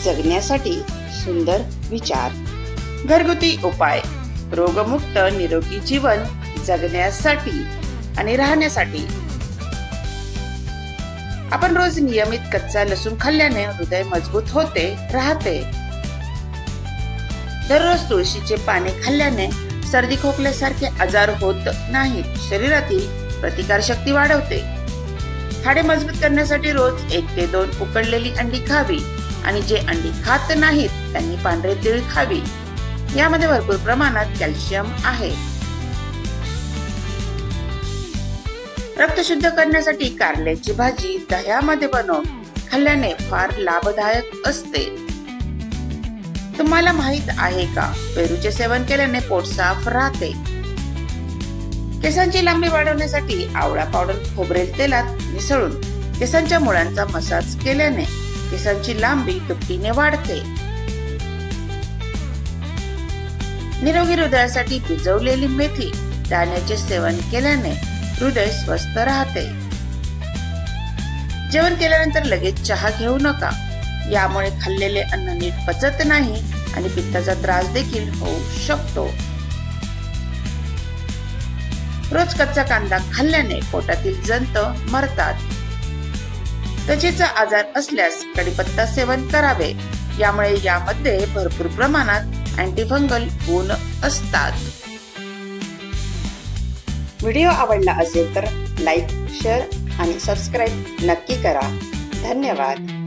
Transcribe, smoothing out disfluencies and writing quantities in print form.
जगण्यासाठी सुंदर विचार, घरगुती उपाय, रोगमुक्त निरोगी जीवन जगण्यासाठी आणि राहण्यासाठी। आपण रोज नियमित कच्चा लसूण खाल्ल्याने हृदय मजबूत होते राहते। दररोज तुळशीचे पाने खाल्ल्याने सर्दी खोकल्यासारखे आजार होत नाहीत। शरीरातील प्रतिकारशक्ती वाढवते। हाडे मजबूत करण्यासाठी रोज 1 ते 2 उकडलेली अंडी खावी आणि जे अंडी खात नाहीत त्यांनी पांढरे तीळ खावी। यामध्ये भरपूर प्रमाणात कॅल्शियम आहे। रक्त शुद्ध करण्यासाठी कारल्याची भाजी दह्यामध्ये बनवून खाल्ल्याने फार लाभदायक असते। तुम्हाला माहित आहे का, पेरूचे सेवन केल्याने पोट साफ राहते। केसांची लांबी वाढवण्यासाठी आवळा पावडर खोबरेल तेलात मिसळून केसांच्या मुळांचा मसाज केल्याने केसांची लांबी दुपटीने वाढते। निरोगी हृदयासाठी भिजवलेली मेथी दाण्याचे सेवन केल्याने हृदय स्वस्थ राहते। जेवण केल्यानंतर लगेच चहा घेऊ नका, यामुळे खाल्लेले अन्न नीट पचत नाही आणि पित्ताचा त्रास देखील होऊ शकतो। रोज कच्चा कांदा खाल्ल्याने पोटातील जंत मरतात। त्वचेचा आजार असल्यास कढीपत्ता सेवन करावे, यामुळे यामध्ये भरपूर प्रमाणात अँटीफंगल गुण असतात। व्हिडिओ आवडला असेल तर लाईक, शेअर आणि सबस्क्राईब नक्की करा। धन्यवाद।